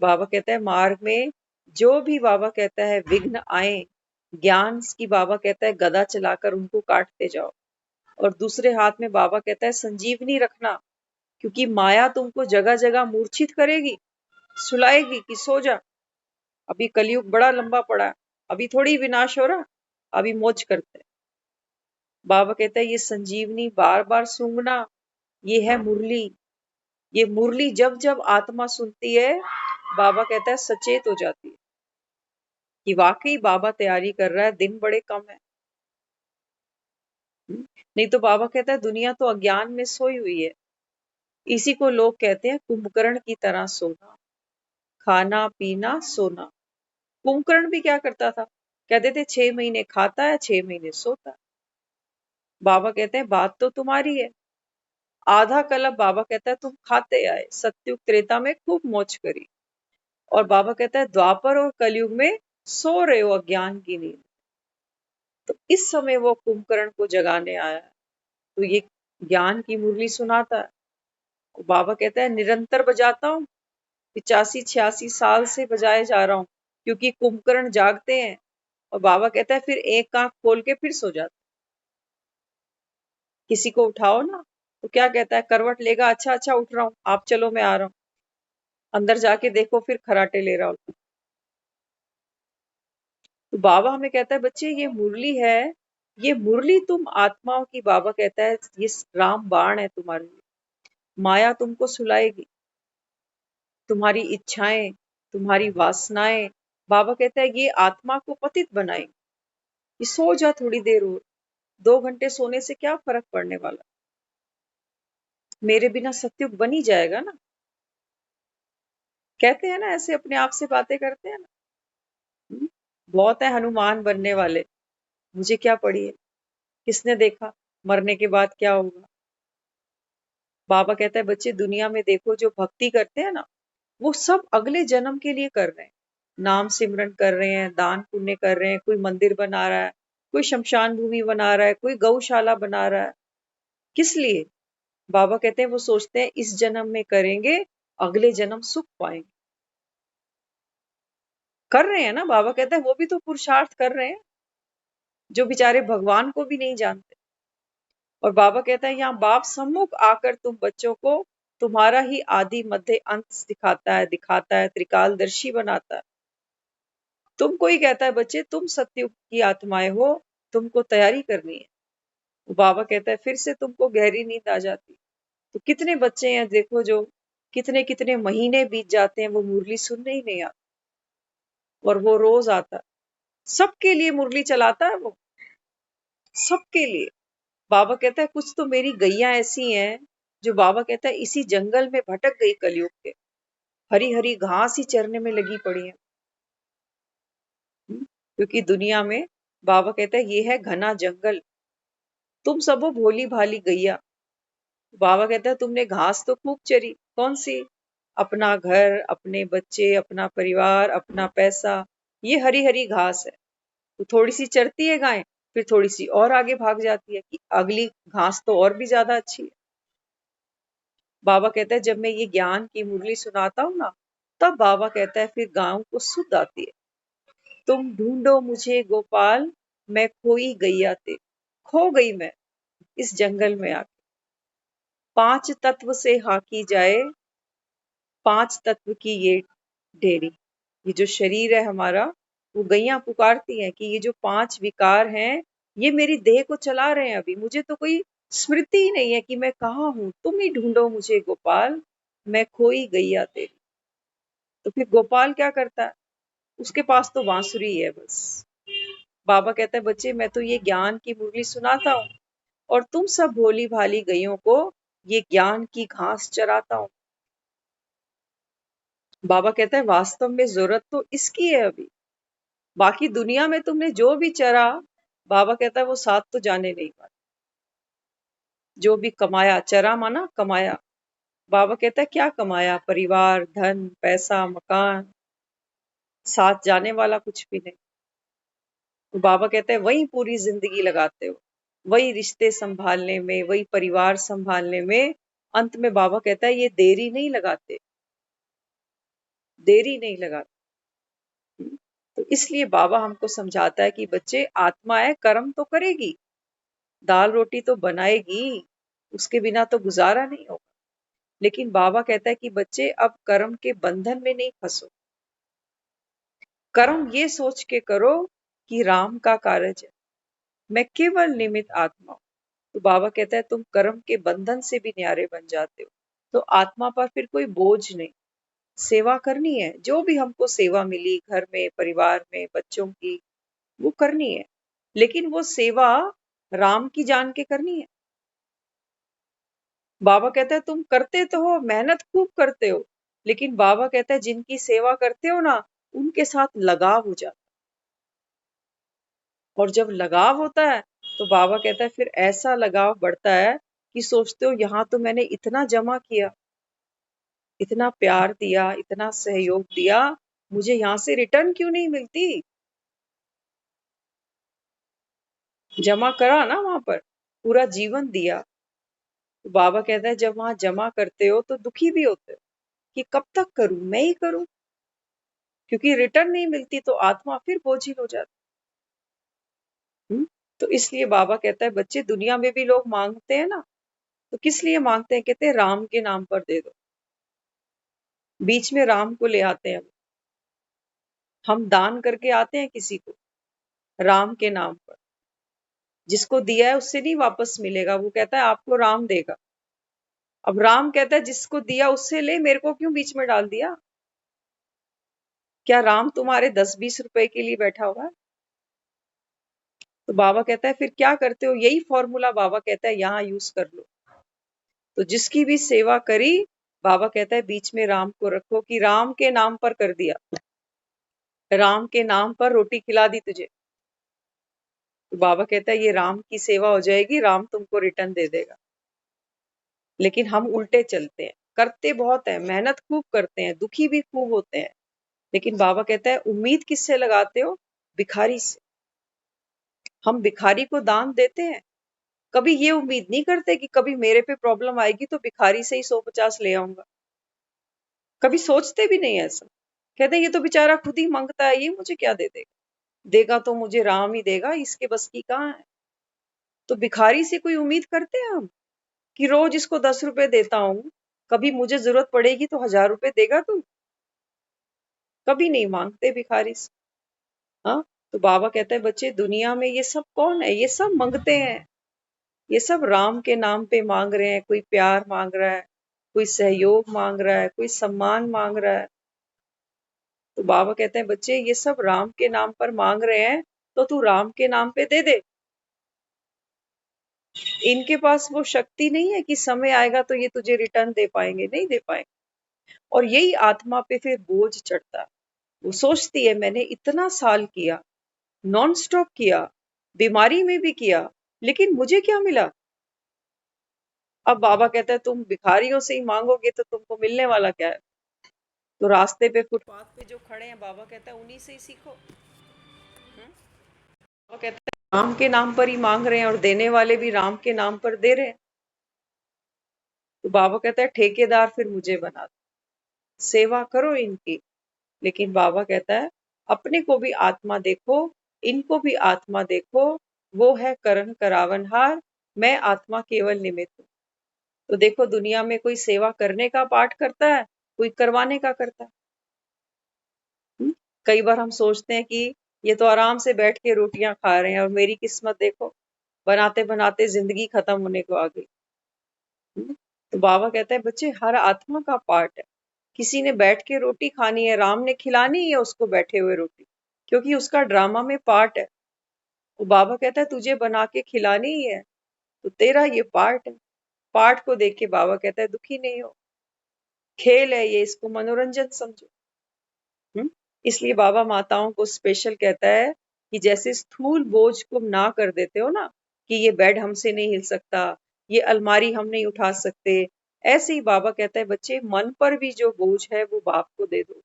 बाबा कहता है मार्ग में जो भी बाबा कहता है विघ्न आए, ज्ञान की बाबा कहता है गदा चलाकर उनको काटते जाओ। और दूसरे हाथ में बाबा कहता है संजीवनी रखना, क्योंकि माया तुमको जगह जगह मूर्छित करेगी, सुलाएगी कि सो जा, अभी कलयुग बड़ा लंबा पड़ा है, अभी थोड़ी विनाश हो रहा, अभी मौज करते हैं। बाबा कहता है ये संजीवनी बार बार सूंघना, ये है मुरली। ये मुरली जब जब आत्मा सुनती है, बाबा कहता है सचेत हो जाती है कि वाकई बाबा तैयारी कर रहा है, दिन बड़े कम है। नहीं तो बाबा कहता है दुनिया तो अज्ञान में सोई हुई है। इसी को लोग कहते हैं कुंभकर्ण की तरह सोना, खाना पीना सोना। कुंभकर्ण भी क्या करता था, कहते थे 6 महीने खाता है, 6 महीने सोता है। बाबा कहते हैं बात तो तुम्हारी है। आधा कल्प बाबा कहता है तुम खाते आए, सत्युग त्रेता में खूब मौज करी, और बाबा कहता है द्वापर और कलयुग में सो रहे हो अज्ञान की नींद। तो इस समय वो कुंभकर्ण को जगाने आया है, तो ये ज्ञान की मुरली सुनाता है। और बाबा कहता है निरंतर बजाता हूँ, 85-86 साल से बजाए जा रहा हूँ, क्योंकि कुंभकर्ण जागते हैं। और बाबा कहता है फिर एक आंख खोल के फिर सो जाते। किसी को उठाओ ना तो क्या कहता है, करवट लेगा, अच्छा अच्छा उठ रहा हूँ, आप चलो मैं आ रहा हूँ। अंदर जाके देखो फिर खराटे ले रहा होता। तो बाबा हमें कहता है बच्चे ये मुरली है, ये मुरली तुम आत्माओं की, बाबा कहता है ये राम बाण है तुम्हारे लिए। माया तुमको सुलाएगी, तुम्हारी इच्छाएं, तुम्हारी वासनाएं, बाबा कहता है ये आत्मा को पतित बनाएंगे। कि सो जा थोड़ी देर और, 2 घंटे सोने से क्या फर्क पड़ने वाला, मेरे बिना सत्युग बन ही जाएगा ना। कहते हैं ना, ऐसे अपने आप से बातें करते हैं ना। हम्म, बहुत है हनुमान बनने वाले, मुझे क्या पड़ी है, किसने देखा मरने के बाद क्या होगा। बाबा कहता है बच्चे दुनिया में देखो जो भक्ति करते हैं ना, वो सब अगले जन्म के लिए कर रहे हैं। नाम सिमरन कर रहे हैं, दान पुण्य कर रहे हैं, कोई मंदिर बना रहा है, कोई शमशान भूमि बना रहा है, कोई गौशाला बना रहा है। किस लिए? बाबा कहते हैं वो सोचते हैं इस जन्म में करेंगे, अगले जन्म सुख पाएंगे। कर रहे हैं ना, बाबा कहते हैं वो भी तो पुरुषार्थ कर रहे हैं, जो बेचारे भगवान को भी नहीं जानते। और बाबा कहता है यहाँ बाप सम्मुख आकर तुम बच्चों को तुम्हारा ही आदि मध्य अंत दिखाता है, त्रिकालदर्शी बनाता है। तुमको ही कहता है बच्चे तुम सत्युग की आत्माएं हो, तुमको तैयारी करनी है। वो बाबा कहता है फिर से तुमको गहरी नींद आ जाती। तो कितने बच्चे हैं देखो, जो कितने कितने महीने बीत जाते हैं वो मुरली सुनने ही नहीं आते, और वो रोज आता है। सबके लिए मुरली चलाता है वो, सबके लिए। बाबा कहता है कुछ तो मेरी गैया ऐसी हैं, जो बाबा कहता है इसी जंगल में भटक गई कलयुग के, हरी हरी घास ही चरने में लगी पड़ी है। क्योंकि दुनिया में बाबा कहता है ये है घना जंगल, तुम सब हो भोली भाली गैया। बाबा कहता है तुमने घास तो खूब चरी, कौन सी? अपना घर, अपने बच्चे, अपना परिवार, अपना पैसा, ये हरी हरी घास है। तो थोड़ी सी चरती है गाय, फिर थोड़ी सी और आगे भाग जाती है कि अगली घास तो और भी ज्यादा अच्छी है। बाबा कहता है जब मैं ये ज्ञान की मुरली सुनाता हूँ ना, तब बाबा कहता है फिर गाँव को सुध आती है। तुम ढूंढो मुझे गोपाल, मैं खोई गैया ते, खो गई मैं इस जंगल में आके। पांच तत्व से हाकी जाए, पांच तत्व की ये डेरी। ये जो शरीर है हमारा, वो गैया पुकारती हैं कि ये जो पांच विकार हैं, ये मेरी देह को चला रहे हैं। अभी मुझे तो कोई स्मृति ही नहीं है कि मैं कहाँ हूं। तुम ही ढूंढो मुझे गोपाल, मैं खोई गैया तेरी। तो फिर गोपाल क्या करता है? उसके पास तो बांसुरी है बस। बाबा कहता है बच्चे, मैं तो ये ज्ञान की मुरली सुनाता हूँ और तुम सब भोली भाली गैयों को ये ज्ञान की घास चराता हूँ। बाबा कहता है वास्तव में जरूरत तो इसकी है अभी। बाकी दुनिया में तुमने जो भी चरा, बाबा कहता है वो साथ तो जाने नहीं पाते। जो भी कमाया, चरा माना कमाया। बाबा कहता है क्या कमाया? परिवार, धन, पैसा, मकान, साथ जाने वाला कुछ भी नहीं। तो बाबा कहते हैं वही पूरी जिंदगी लगाते हो, वही रिश्ते संभालने में, वही परिवार संभालने में। अंत में बाबा कहता है ये देरी नहीं लगाते, देरी नहीं लगाते। तो इसलिए बाबा हमको समझाता है कि बच्चे, आत्मा है, कर्म तो करेगी, दाल रोटी तो बनाएगी, उसके बिना तो गुजारा नहीं होगा। लेकिन बाबा कहता है कि बच्चे अब कर्म के बंधन में नहीं फंसो। कर्म ये सोच के करो कि राम का कार्य है, मैं केवल निमित्त आत्मा हूं। तो बाबा कहता है तुम कर्म के बंधन से भी न्यारे बन जाते हो। तो आत्मा पर फिर कोई बोझ नहीं, सेवा करनी है। जो भी हमको सेवा मिली घर में, परिवार में, बच्चों की, वो करनी है। लेकिन वो सेवा राम की जान के करनी है। बाबा कहता है तुम करते तो हो, मेहनत खूब करते हो, लेकिन बाबा कहता है जिनकी सेवा करते हो ना, उनके साथ लगाव हो जाता है। और जब लगाव होता है तो बाबा कहता है फिर ऐसा लगाव बढ़ता है कि सोचते हो यहाँ तो मैंने इतना जमा किया, इतना प्यार दिया, इतना सहयोग दिया, मुझे यहाँ से रिटर्न क्यों नहीं मिलती? जमा करा ना वहां पर, पूरा जीवन दिया। तो बाबा कहता है जब वहां जमा करते हो तो दुखी भी होते हो कि कब तक करूं, मैं ही करूं, क्योंकि रिटर्न नहीं मिलती तो आत्मा फिर बोझिल हो जाती। तो इसलिए बाबा कहता है बच्चे, दुनिया में भी लोग मांगते हैं ना, तो किस लिए मांगते हैं? कहते हैं राम के नाम पर दे दो। बीच में राम को ले आते हैं। हम दान करके आते हैं किसी को राम के नाम पर। जिसको दिया है उससे नहीं वापस मिलेगा, वो कहता है आपको राम देगा। अब राम कहता है जिसको दिया उससे ले, मेरे को क्यों बीच में डाल दिया? क्या राम तुम्हारे 10-20 रुपए के लिए बैठा हुआ है? तो बाबा कहता है फिर क्या करते हो? यही फॉर्मूला बाबा कहता है यहाँ यूज कर लो। तो जिसकी भी सेवा करी, बाबा कहता है बीच में राम को रखो कि राम के नाम पर कर दिया, राम के नाम पर रोटी खिला दी तुझे। तो बाबा कहता है ये राम की सेवा हो जाएगी, राम तुमको रिटर्न दे देगा। लेकिन हम उल्टे चलते हैं, करते बहुत है, मेहनत खूब करते हैं, दुखी भी खूब होते हैं। लेकिन बाबा कहता है उम्मीद किससे लगाते हो? भिखारी से। हम भिखारी को दान देते हैं, कभी ये उम्मीद नहीं करते कि कभी मेरे पे प्रॉब्लम आएगी तो भिखारी से ही 100-50 ले आऊंगा। कभी सोचते भी नहीं ऐसा। कहते हैं ये तो बेचारा खुद ही मांगता है, ये मुझे क्या दे देगा? देगा तो मुझे राम ही देगा, इसके बस की कहाँ है? तो भिखारी से कोई उम्मीद करते हैं हम कि रोज इसको 10 रुपए देता हूँ, कभी मुझे जरूरत पड़ेगी तो 1000 रुपए देगा तू? कभी नहीं मांगते भिखारी से। हाँ, तो बाबा कहता है बच्चे, दुनिया में ये सब कौन है? ये सब मांगते हैं। ये सब राम के नाम पे मांग रहे हैं। कोई प्यार मांग रहा है, कोई सहयोग मांग रहा है, कोई सम्मान मांग रहा है। तो बाबा कहते हैं बच्चे, ये सब राम के नाम पर मांग रहे हैं, तो तू राम के नाम पे दे दे। इनके पास वो शक्ति नहीं है कि समय आएगा तो ये तुझे रिटर्न दे पाएंगे, नहीं दे पाएंगे। और यही आत्मा पे फिर बोझ चढ़ता है। वो सोचती है मैंने इतना साल किया, नॉन स्टॉप किया, बीमारी में भी किया, लेकिन मुझे क्या मिला? अब बाबा कहता है तुम भिखारियों से ही मांगोगे तो तुमको मिलने वाला क्या है? तो रास्ते पे, फुटपाथ पे जो खड़े हैं, बाबा कहता है उन्हीं से ही सीखो। बाबा कहता है राम के नाम पर ही मांग रहे हैं और देने वाले भी राम के नाम पर दे रहे हैं। तो बाबा कहता है ठेकेदार फिर मुझे बना दो, सेवा करो इनकी। लेकिन बाबा कहता है अपने को भी आत्मा देखो, इनको भी आत्मा देखो। वो है करण करावनहार, मैं आत्मा केवल निमित्त हूँ। तो देखो दुनिया में कोई सेवा करने का पाठ करता है, कोई करवाने का करता है। कई बार हम सोचते हैं कि ये तो आराम से बैठ के रोटियां खा रहे हैं और मेरी किस्मत देखो बनाते बनाते जिंदगी खत्म होने को आ गई। तो बाबा कहता है बच्चे हर आत्मा का पार्ट है। किसी ने बैठ के रोटी खानी है, राम ने खिलानी है उसको बैठे हुए रोटी, क्योंकि उसका ड्रामा में पार्ट है। वो बाबा कहता है तुझे बना के खिलानी ही है, तो तेरा ये पार्ट है। पार्ट को देख के बाबा कहता है दुखी नहीं हो, खेल है ये, इसको मनोरंजन समझो। हम्म इसलिए बाबा माताओं को स्पेशल कहता है कि जैसे स्थूल बोझ को ना कर देते हो ना, कि ये बेड हमसे नहीं हिल सकता, ये अलमारी हम नहीं उठा सकते, ऐसे ही बाबा कहता है बच्चे मन पर भी जो बोझ है वो बाप को दे दो,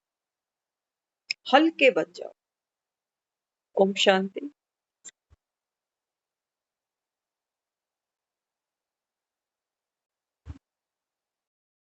हल्के बन जाओ। ओम शांति।